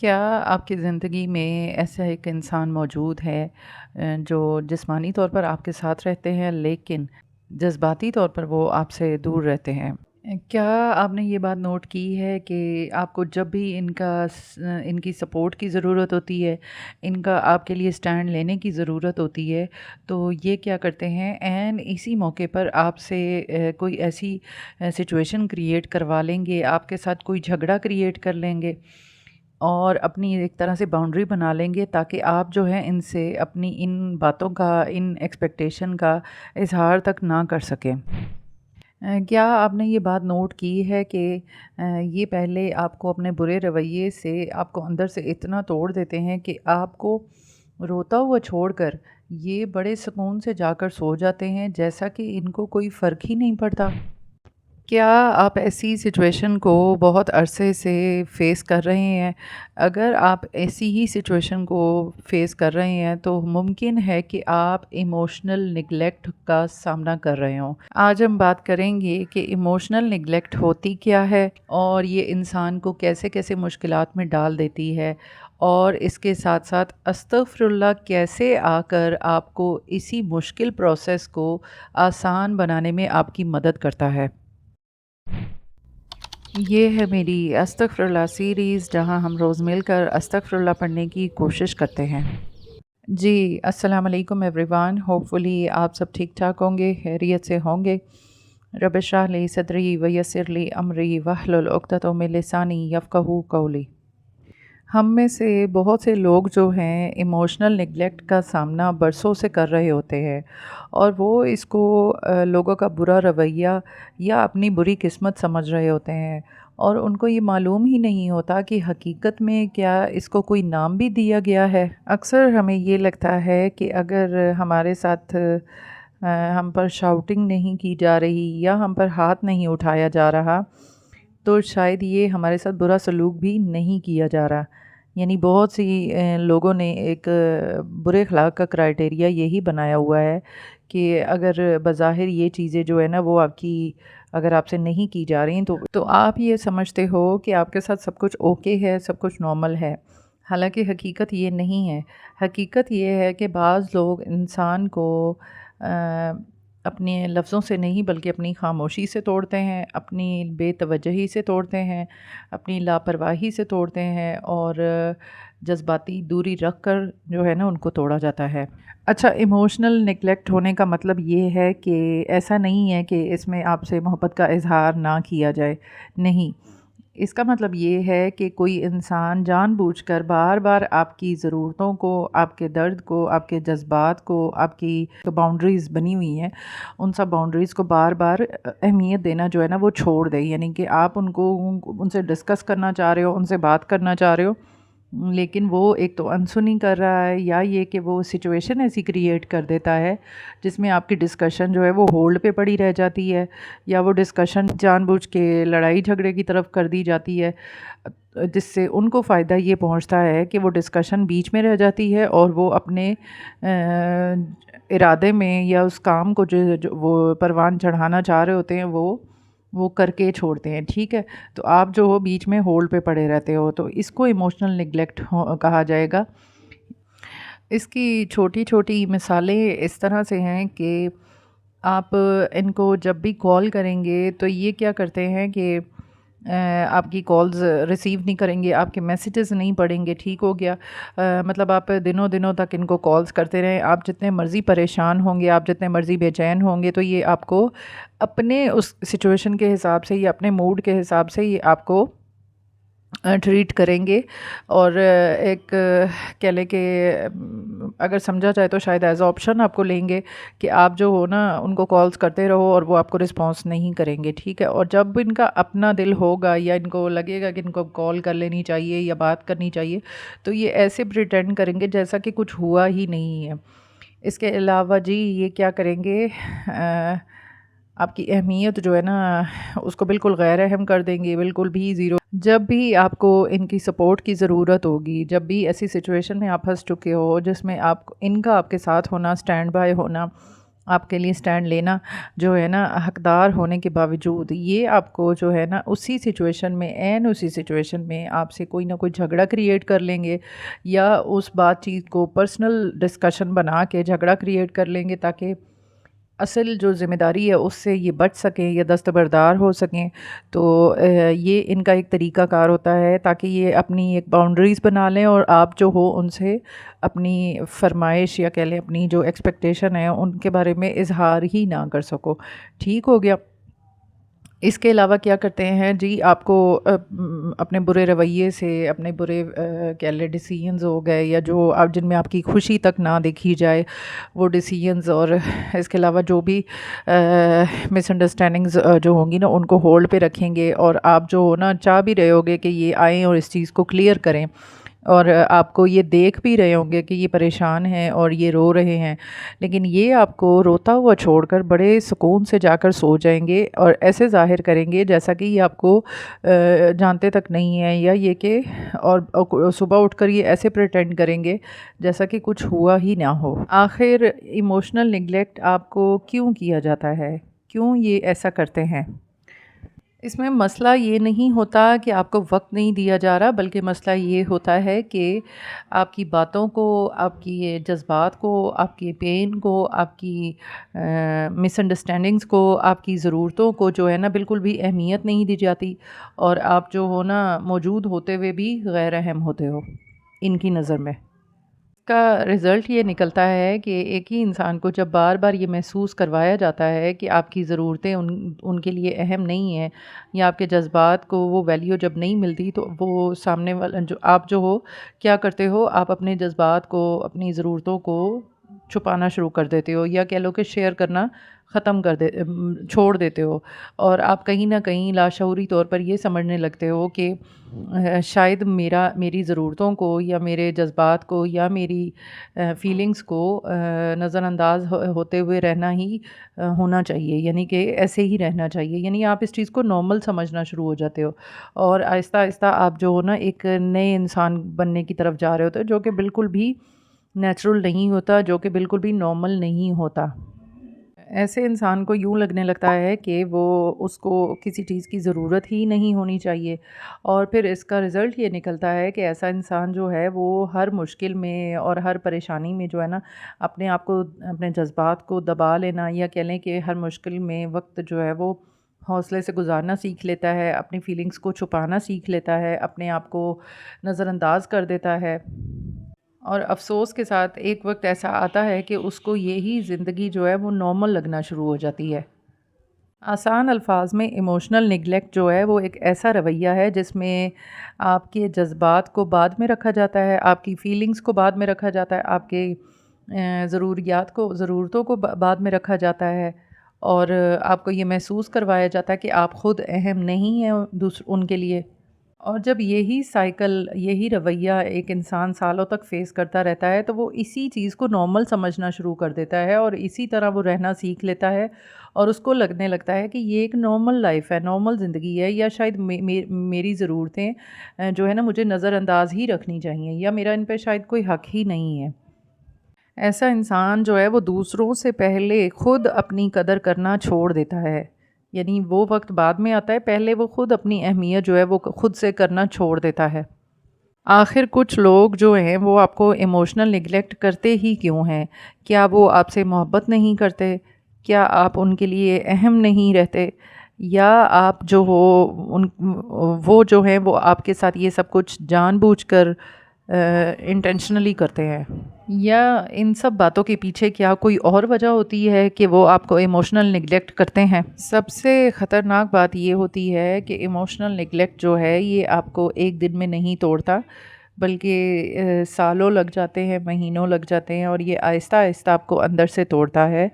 کیا آپ کی زندگی میں ایسا ایک انسان موجود ہے جو جسمانی طور پر آپ کے ساتھ رہتے ہیں لیکن جذباتی طور پر وہ آپ سے دور رہتے ہیں؟ کیا آپ نے یہ بات نوٹ کی ہے کہ آپ کو جب بھی ان کی سپورٹ کی ضرورت ہوتی ہے، ان کا آپ کے لیے اسٹینڈ لینے کی ضرورت ہوتی ہے، تو یہ کیا کرتے ہیں اسی موقع پر آپ سے کوئی ایسی سچویشن کریٹ کروا لیں گے، آپ کے ساتھ کوئی جھگڑا کریٹ کر لیں گے اور اپنی ایک طرح سے باؤنڈری بنا لیں گے تاکہ آپ جو ہے ان سے اپنی ان باتوں کا، ان ایکسپیکٹیشن کا اظہار تک نہ کر سکیں۔ کیا آپ نے یہ بات نوٹ کی ہے کہ یہ پہلے آپ کو اپنے برے رویے سے آپ کو اندر سے اتنا توڑ دیتے ہیں کہ آپ کو روتا ہوا چھوڑ کر یہ بڑے سکون سے جا کر سو جاتے ہیں جیسا کہ ان کو کوئی فرق ہی نہیں پڑتا؟ کیا آپ ایسی سچویشن کو بہت عرصے سے فیس کر رہے ہیں؟ اگر آپ ایسی ہی سچویشن کو فیس کر رہے ہیں تو ممکن ہے کہ آپ ایموشنل نگلیکٹ کا سامنا کر رہے ہوں۔ آج ہم بات کریں گے کہ ایموشنل نگلیکٹ ہوتی کیا ہے اور یہ انسان کو کیسے کیسے مشکلات میں ڈال دیتی ہے، اور اس کے ساتھ ساتھ استغفر اللہ کیسے آ کر آپ کو اسی مشکل پروسیس کو آسان بنانے میں آپ کی مدد کرتا ہے۔ یہ ہے میری استغفر اللہ سیریز جہاں ہم روز مل کر استغفر اللہ پڑھنے کی کوشش کرتے ہیں۔ جی السلام علیکم ایوری ون، ہوپ فلی آپ سب ٹھیک ٹھاک ہوں گے، خیریت سے ہوں گے۔ رب اشرح لی صدری ویسر لی امری واحلل عقدۃ من لسانی یفقہوا قولی۔ ہم میں سے بہت سے لوگ جو ہیں ایموشنل نگلیکٹ کا سامنا برسوں سے کر رہے ہوتے ہیں، اور وہ اس کو لوگوں کا برا رویہ یا اپنی بری قسمت سمجھ رہے ہوتے ہیں، اور ان کو یہ معلوم ہی نہیں ہوتا کہ حقیقت میں کیا اس کو کوئی نام بھی دیا گیا ہے۔ اکثر ہمیں یہ لگتا ہے کہ اگر ہمارے ساتھ ہم پر شاؤٹنگ نہیں کی جا رہی یا ہم پر ہاتھ نہیں اٹھایا جا رہا تو شاید یہ ہمارے ساتھ برا سلوک بھی نہیں کیا جا رہا۔ یعنی بہت سی لوگوں نے ایک برے اخلاق کا کرائٹیریا یہی بنایا ہوا ہے کہ اگر بظاہر یہ چیزیں جو ہے نا وہ آپ کی اگر آپ سے نہیں کی جا رہی تو آپ یہ سمجھتے ہو کہ آپ کے ساتھ سب کچھ اوکے ہے، سب کچھ نارمل ہے، حالانکہ حقیقت یہ نہیں ہے۔ حقیقت یہ ہے کہ بعض لوگ انسان کو اپنے لفظوں سے نہیں بلکہ اپنی خاموشی سے توڑتے ہیں، اپنی بے توجہی سے توڑتے ہیں، اپنی لاپرواہی سے توڑتے ہیں، اور جذباتی دوری رکھ کر جو ہے نا ان کو توڑا جاتا ہے۔ اچھا، ایموشنل نگلیکٹ ہونے کا مطلب یہ ہے کہ ایسا نہیں ہے کہ اس میں آپ سے محبت کا اظہار نہ کیا جائے، نہیں، اس کا مطلب یہ ہے کہ کوئی انسان جان بوجھ کر بار بار آپ کی ضرورتوں کو، آپ کے درد کو، آپ کے جذبات کو، آپ کی باؤنڈریز بنی ہوئی ہیں ان سب باؤنڈریز کو بار بار اہمیت دینا جو ہے نا وہ چھوڑ دیں۔ یعنی کہ آپ ان سے ڈسکس کرنا چاہ رہے ہو، ان سے بات کرنا چاہ رہے ہو، لیکن وہ ایک تو انسنی کر رہا ہے، یا یہ کہ وہ سچویشن ایسی کریٹ کر دیتا ہے جس میں آپ کی ڈسکشن جو ہے وہ ہولڈ پہ پڑی رہ جاتی ہے، یا وہ ڈسکشن جان بوجھ کے لڑائی جھگڑے کی طرف کر دی جاتی ہے، جس سے ان کو فائدہ یہ پہنچتا ہے کہ وہ ڈسکشن بیچ میں رہ جاتی ہے اور وہ اپنے ارادے میں یا اس کام کو جو وہ پروان چڑھانا چاہ رہے ہوتے ہیں وہ کر کے چھوڑتے ہیں، ٹھیک ہے؟ تو آپ جو ہو بیچ میں ہولڈ پہ پڑے رہتے ہو، تو اس کو ایموشنل نگلیکٹ کہا جائے گا۔ اس کی چھوٹی چھوٹی مثالیں اس طرح سے ہیں کہ آپ ان کو جب بھی کال کریں گے تو یہ کیا کرتے ہیں کہ آپ کی کالز ریسیو نہیں کریں گے، آپ کے میسیجز نہیں پڑھیں گے، ٹھیک ہو گیا؟ مطلب آپ دنوں دنوں تک ان کو کالز کرتے رہیں، آپ جتنے مرضی پریشان ہوں گے، آپ جتنے مرضی بے چین ہوں گے، تو یہ آپ کو اپنے اس سچویشن کے حساب سے یا اپنے موڈ کے حساب سے یہ آپ کو ٹریٹ کریں گے، اور ایک کہہ لیں کہ اگر سمجھا جائے تو شاید ایز آپشن آپ کو لیں گے کہ آپ جو ہو نا ان کو کالز کرتے رہو اور وہ آپ کو رسپانس نہیں کریں گے، ٹھیک ہے؟ اور جب ان کا اپنا دل ہوگا یا ان کو لگے گا کہ ان کو کال کر لینی چاہیے یا بات کرنی چاہیے تو یہ ایسے پریٹینڈ کریں گے جیسا کہ کچھ ہوا ہی نہیں ہے۔ اس کے علاوہ جی یہ کیا کریں گے، آپ کی اہمیت جو ہے نا اس کو بالکل غیر اہم کر دیں گے، بالکل بھی زیرو۔ جب بھی آپ کو ان کی سپورٹ کی ضرورت ہوگی، جب بھی ایسی سچویشن میں آپ پھنس چکے ہو جس میں ان کا آپ کے ساتھ ہونا، سٹینڈ بائی ہونا آپ کے لیے سٹینڈ لینا جو ہے نا حقدار ہونے کے باوجود، یہ آپ کو جو ہے نا اسی سچویشن میں، عین اسی سچویشن میں آپ سے کوئی نہ کوئی جھگڑا کریٹ کر لیں گے، یا اس بات چیت کو پرسنل ڈسکشن بنا کے جھگڑا کریٹ کر لیں گے تاکہ اصل جو ذمہ داری ہے اس سے یہ بچ سکیں یا دستبردار ہو سکیں۔ تو یہ ان کا ایک طریقہ کار ہوتا ہے تاکہ یہ اپنی ایک باؤنڈریز بنا لیں، اور آپ جو ہو ان سے اپنی فرمائش یا کہہ لیں اپنی جو ایکسپیکٹیشن ہے ان کے بارے میں اظہار ہی نہ کر سکو۔ ٹھیک ہو گیا؟ اس کے علاوہ کیا کرتے ہیں جی، آپ کو اپنے برے رویے سے، اپنے برے کہہ لیں ڈیسیژنز ہو گئے یا جو آپ جن میں آپ کی خوشی تک نہ دیکھی جائے وہ ڈیسیژنز، اور اس کے علاوہ جو بھی مس انڈرسٹینڈنگز جو ہوں گی نا ان کو ہولڈ پہ رکھیں گے، اور آپ جو ہو نا چاہ بھی رہے ہوگے کہ یہ آئیں اور اس چیز کو کلیئر کریں، اور آپ کو یہ دیکھ بھی رہے ہوں گے کہ یہ پریشان ہیں اور یہ رو رہے ہیں، لیکن یہ آپ کو روتا ہوا چھوڑ کر بڑے سکون سے جا کر سو جائیں گے، اور ایسے ظاہر کریں گے جیسا کہ یہ آپ کو جانتے تک نہیں ہیں، یا یہ کہ اور صبح اٹھ کر یہ ایسے پریٹینڈ کریں گے جیسا کہ کچھ ہوا ہی نہ ہو۔ آخر ایموشنل نگلیکٹ آپ کو کیوں کیا جاتا ہے؟ کیوں یہ ایسا کرتے ہیں؟ اس میں مسئلہ یہ نہیں ہوتا کہ آپ کو وقت نہیں دیا جا رہا، بلکہ مسئلہ یہ ہوتا ہے کہ آپ کی باتوں کو، آپ کی جذبات کو، آپ کی پین کو، آپ کی مس انڈرسٹینڈنگز کو، آپ کی ضرورتوں کو جو ہے نا بالکل بھی اہمیت نہیں دی جاتی، اور آپ جو ہو نا موجود ہوتے ہوئے بھی غیر اہم ہوتے ہو ان کی نظر میں۔ کا رزلٹ یہ نکلتا ہے کہ ایک ہی انسان کو جب بار بار یہ محسوس کروایا جاتا ہے کہ آپ کی ضرورتیں ان کے لیے اہم نہیں ہیں، یا آپ کے جذبات کو وہ ویلیو جب نہیں ملتی، تو وہ سامنے والا جو آپ جو ہو کیا کرتے ہو، آپ اپنے جذبات کو، اپنی ضرورتوں کو چھپانا شروع کر دیتے ہو، یا کہہ لو کہ شیئر کرنا ختم کر چھوڑ دیتے ہو، اور آپ کہیں نہ کہیں لاشعوری طور پر یہ سمجھنے لگتے ہو کہ شاید میری ضرورتوں کو یا میرے جذبات کو یا میری فیلنگز کو نظر انداز ہوتے ہوئے رہنا ہی ہونا چاہیے، یعنی کہ ایسے ہی رہنا چاہیے، یعنی آپ اس چیز کو نارمل سمجھنا شروع ہو جاتے ہو، اور آہستہ آہستہ آپ جو ہو نا ایک نئے انسان بننے کی طرف جا رہے ہوتے ہو جو کہ بالکل بھی نیچرل نہیں ہوتا، جو کہ بالکل بھی نارمل نہیں ہوتا۔ ایسے انسان کو یوں لگنے لگتا ہے کہ وہ اس کو کسی چیز کی ضرورت ہی نہیں ہونی چاہیے، اور پھر اس کا رزلٹ یہ نکلتا ہے کہ ایسا انسان جو ہے وہ ہر مشکل میں اور ہر پریشانی میں جو ہے نا اپنے آپ کو، اپنے جذبات کو دبا لینا، یا کہہ لیں کہ ہر مشکل میں وقت جو ہے وہ حوصلے سے گزارنا سیکھ لیتا ہے، اپنی فیلنگز کو چھپانا سیکھ لیتا ہے، اپنے آپ کو نظر انداز کر دیتا ہے، اور افسوس کے ساتھ ایک وقت ایسا آتا ہے کہ اس کو یہی زندگی جو ہے وہ نارمل لگنا شروع ہو جاتی ہے۔ آسان الفاظ میں ایموشنل نگلیکٹ جو ہے وہ ایک ایسا رویہ ہے جس میں آپ کے جذبات کو بعد میں رکھا جاتا ہے، آپ کی فیلنگز کو بعد میں رکھا جاتا ہے، آپ کے ضرورتوں کو بعد میں رکھا جاتا ہے، اور آپ کو یہ محسوس کروایا جاتا ہے کہ آپ خود اہم نہیں ہیں ان کے لیے۔ اور جب یہی سائیکل، یہی رویہ ایک انسان سالوں تک فیس کرتا رہتا ہے تو وہ اسی چیز کو نارمل سمجھنا شروع کر دیتا ہے، اور اسی طرح وہ رہنا سیکھ لیتا ہے، اور اس کو لگنے لگتا ہے کہ یہ ایک نارمل لائف ہے، نارمل زندگی ہے، یا شاید میری ضرورتیں جو ہے نا مجھے نظر انداز ہی رکھنی چاہیے، یا میرا ان پہ شاید کوئی حق ہی نہیں ہے۔ ایسا انسان جو ہے وہ دوسروں سے پہلے خود اپنی قدر کرنا چھوڑ دیتا ہے، یعنی وہ وقت بعد میں آتا ہے، پہلے وہ خود اپنی اہمیت جو ہے وہ خود سے کرنا چھوڑ دیتا ہے۔ آخر کچھ لوگ جو ہیں وہ آپ کو ایموشنل نگلیکٹ کرتے ہی کیوں ہیں؟ کیا وہ آپ سے محبت نہیں کرتے؟ کیا آپ ان کے لیے اہم نہیں رہتے؟ یا آپ جو ہو ان وہ جو ہیں وہ آپ کے ساتھ یہ سب کچھ جان بوجھ کر انٹینشنلی کرتے ہیں؟ یا ان سب باتوں کے پیچھے کیا کوئی اور وجہ ہوتی ہے کہ وہ آپ کو ایموشنل نگلیکٹ کرتے ہیں؟ سب سے خطرناک بات یہ ہوتی ہے کہ ایموشنل نگلیکٹ جو ہے یہ آپ کو ایک دن میں نہیں توڑتا، بلکہ سالوں لگ جاتے ہیں، مہینوں لگ جاتے ہیں، اور یہ آہستہ آہستہ آپ کو اندر سے توڑتا ہے،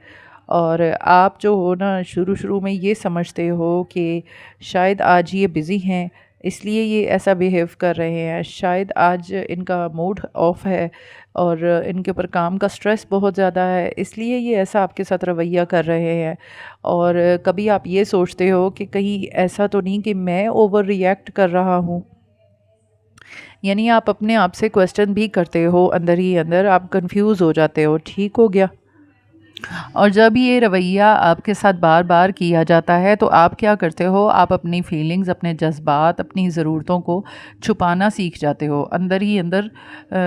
اور آپ جو ہو نا شروع میں یہ سمجھتے ہو کہ شاید آج یہ بزی ہیں اس لیے یہ ایسا بیہیو کر رہے ہیں، شاید آج ان کا موڈ آف ہے اور ان کے اوپر کام کا سٹریس بہت زیادہ ہے اس لیے یہ ایسا آپ کے ساتھ رویہ کر رہے ہیں، اور کبھی آپ یہ سوچتے ہو کہ کہیں ایسا تو نہیں کہ میں اوور ری ایکٹ کر رہا ہوں، یعنی آپ اپنے آپ سے کویسچن بھی کرتے ہو، اندر ہی اندر آپ کنفیوز ہو جاتے ہو۔ ٹھیک ہو گیا؟ اور جب یہ رویہ آپ کے ساتھ بار بار کیا جاتا ہے تو آپ کیا کرتے ہو؟ آپ اپنی فیلنگز، اپنے جذبات، اپنی ضرورتوں کو چھپانا سیکھ جاتے ہو، اندر ہی اندر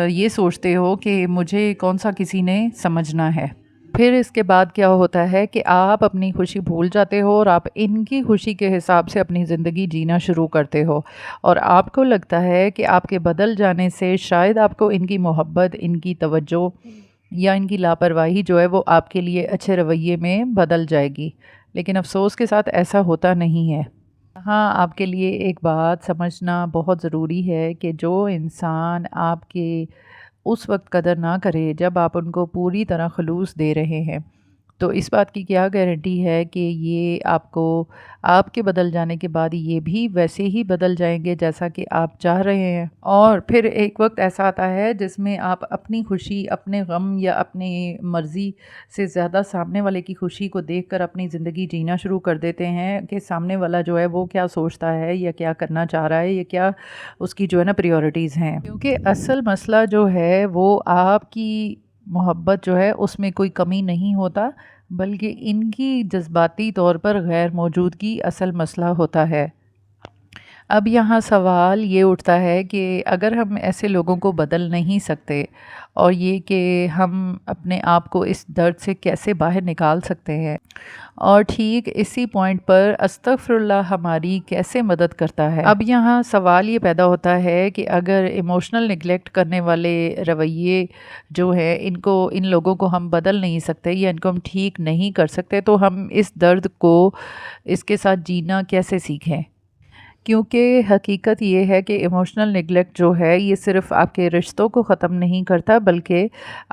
یہ سوچتے ہو کہ مجھے کون سا کسی نے سمجھنا ہے۔ پھر اس کے بعد کیا ہوتا ہے کہ آپ اپنی خوشی بھول جاتے ہو اور آپ ان کی خوشی کے حساب سے اپنی زندگی جینا شروع کرتے ہو، اور آپ کو لگتا ہے کہ آپ کے بدل جانے سے شاید آپ کو ان کی محبت، ان کی توجہ یا ان کی لاپرواہی جو ہے وہ آپ کے لیے اچھے رویے میں بدل جائے گی، لیکن افسوس کے ساتھ ایسا ہوتا نہیں ہے۔ ہاں، آپ کے لیے ایک بات سمجھنا بہت ضروری ہے کہ جو انسان آپ کے اس وقت قدر نہ کرے جب آپ ان کو پوری طرح خلوص دے رہے ہیں، تو اس بات کی کیا گارنٹی ہے کہ یہ آپ کو آپ کے بدل جانے کے بعد یہ بھی ویسے ہی بدل جائیں گے جیسا کہ آپ چاہ رہے ہیں؟ اور پھر ایک وقت ایسا آتا ہے جس میں آپ اپنی خوشی، اپنے غم یا اپنی مرضی سے زیادہ سامنے والے کی خوشی کو دیکھ کر اپنی زندگی جینا شروع کر دیتے ہیں کہ سامنے والا جو ہے وہ کیا سوچتا ہے یا کیا کرنا چاہ رہا ہے یا کیا اس کی جو ہے نا پریورٹیز ہیں، کیونکہ اصل مسئلہ جو ہے وہ آپ کی محبت جو ہے اس میں کوئی کمی نہیں ہوتا، بلکہ ان کی جذباتی طور پر غیر موجودگی اصل مسئلہ ہوتا ہے۔ اب یہاں سوال یہ اٹھتا ہے کہ اگر ہم ایسے لوگوں کو بدل نہیں سکتے، اور یہ کہ ہم اپنے آپ کو اس درد سے کیسے باہر نکال سکتے ہیں، اور ٹھیک اسی پوائنٹ پر استغفر اللہ ہماری کیسے مدد کرتا ہے؟ اب یہاں سوال یہ پیدا ہوتا ہے کہ اگر ایموشنل نگلیکٹ کرنے والے رویے جو ہے ان لوگوں کو ہم بدل نہیں سکتے یا ان کو ہم ٹھیک نہیں کر سکتے، تو ہم اس درد کو اس کے ساتھ جینا کیسے سیکھیں؟ کیونکہ حقیقت یہ ہے کہ ایموشنل نگلیکٹ جو ہے یہ صرف آپ کے رشتوں کو ختم نہیں کرتا، بلکہ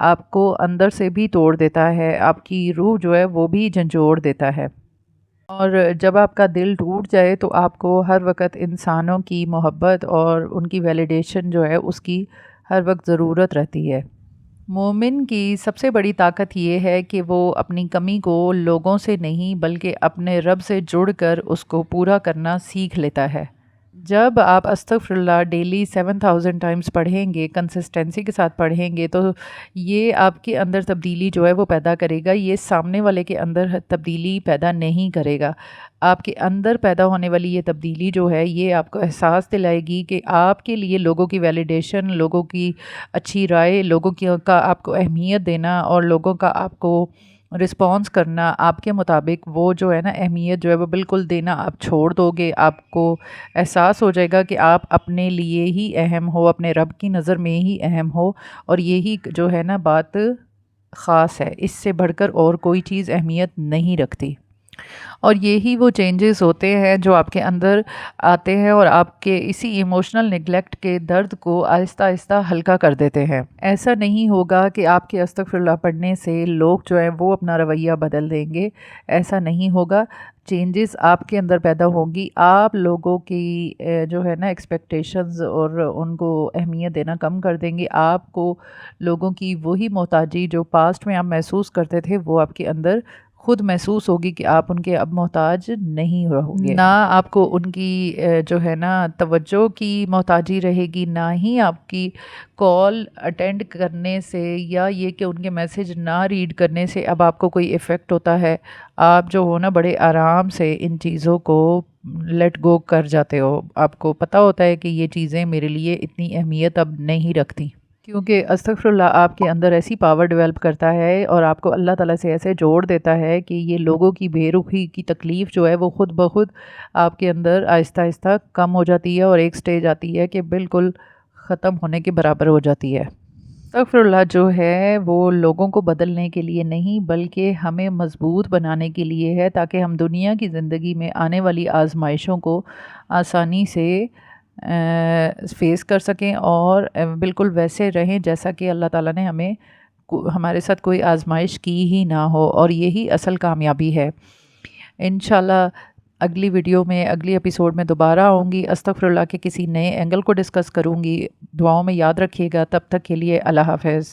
آپ کو اندر سے بھی توڑ دیتا ہے، آپ کی روح جو ہے وہ بھی جھنجھوڑ دیتا ہے۔ اور جب آپ کا دل ٹوٹ جائے تو آپ کو ہر وقت انسانوں کی محبت اور ان کی ویلیڈیشن جو ہے اس کی ہر وقت ضرورت رہتی ہے۔ مومن کی سب سے بڑی طاقت یہ ہے کہ وہ اپنی کمی کو لوگوں سے نہیں بلکہ اپنے رب سے جڑ کر اس کو پورا کرنا سیکھ لیتا ہے۔ جب آپ استغفر اللہ ڈیلی 7000 ٹائمز پڑھیں گے، کنسسٹنسی کے ساتھ پڑھیں گے، تو یہ آپ کے اندر تبدیلی جو ہے وہ پیدا کرے گا، یہ سامنے والے کے اندر تبدیلی پیدا نہیں کرے گا۔ آپ کے اندر پیدا ہونے والی یہ تبدیلی جو ہے یہ آپ کو احساس دلائے گی کہ آپ کے لیے لوگوں کی ویلیڈیشن، لوگوں کی اچھی رائے، لوگوں کا آپ کو اہمیت دینا اور لوگوں کا آپ کو رسپانس کرنا آپ کے مطابق، وہ جو ہے نا اہمیت جو ہے وہ بالکل دینا آپ چھوڑ دو گے۔ آپ کو احساس ہو جائے گا کہ آپ اپنے لیے ہی اہم ہو، اپنے رب کی نظر میں ہی اہم ہو، اور یہی جو ہے نا بات خاص ہے، اس سے بڑھ کر اور کوئی چیز اہمیت نہیں رکھتی۔ اور یہی وہ چینجز ہوتے ہیں جو آپ کے اندر آتے ہیں اور آپ کے اسی ایموشنل نگلیکٹ کے درد کو آہستہ آہستہ ہلکا کر دیتے ہیں۔ ایسا نہیں ہوگا کہ آپ کے استغفر اللہ پڑھنے سے لوگ جو ہیں وہ اپنا رویہ بدل دیں گے، ایسا نہیں ہوگا۔ چینجز آپ کے اندر پیدا ہوں گی، آپ لوگوں کی جو ہے نا ایکسپیکٹیشنز اور ان کو اہمیت دینا کم کر دیں گے۔ آپ کو لوگوں کی وہی محتاجی جو پاسٹ میں آپ محسوس کرتے تھے وہ آپ کے اندر خود محسوس ہوگی کہ آپ ان کے اب محتاج نہیں رہو گے، نہ آپ کو ان کی جو ہے نا توجہ کی محتاجی رہے گی، نہ ہی آپ کی کال اٹینڈ کرنے سے یا یہ کہ ان کے میسج نہ ریڈ کرنے سے اب آپ کو کوئی ایفیکٹ ہوتا ہے۔ آپ جو ہو نا بڑے آرام سے ان چیزوں کو لیٹ گو کر جاتے ہو، آپ کو پتہ ہوتا ہے کہ یہ چیزیں میرے لیے اتنی اہمیت اب نہیں رکھتی، کیونکہ استغفر اللہ آپ کے اندر ایسی پاور ڈیولپ کرتا ہے اور آپ کو اللہ تعالیٰ سے ایسے جوڑ دیتا ہے کہ یہ لوگوں کی بے رخی کی تکلیف جو ہے وہ خود بخود آپ کے اندر آہستہ آہستہ کم ہو جاتی ہے، اور ایک سٹیج آتی ہے کہ بالکل ختم ہونے کے برابر ہو جاتی ہے۔ استغفر اللہ جو ہے وہ لوگوں کو بدلنے کے لیے نہیں بلکہ ہمیں مضبوط بنانے کے لیے ہے، تاکہ ہم دنیا کی زندگی میں آنے والی آزمائشوں کو آسانی سے فیس کر سکیں اور بالکل ویسے رہیں جیسا کہ اللہ تعالیٰ نے ہمارے ساتھ کوئی آزمائش کی ہی نہ ہو، اور یہی اصل کامیابی ہے۔ انشاءاللہ اگلی ویڈیو میں، اگلی ایپیسوڈ میں دوبارہ آؤں گی، استغفر اللہ کے کسی نئے اینگل کو ڈسکس کروں گی۔ دعاؤں میں یاد رکھیے گا، تب تک کے لیے اللہ حافظ۔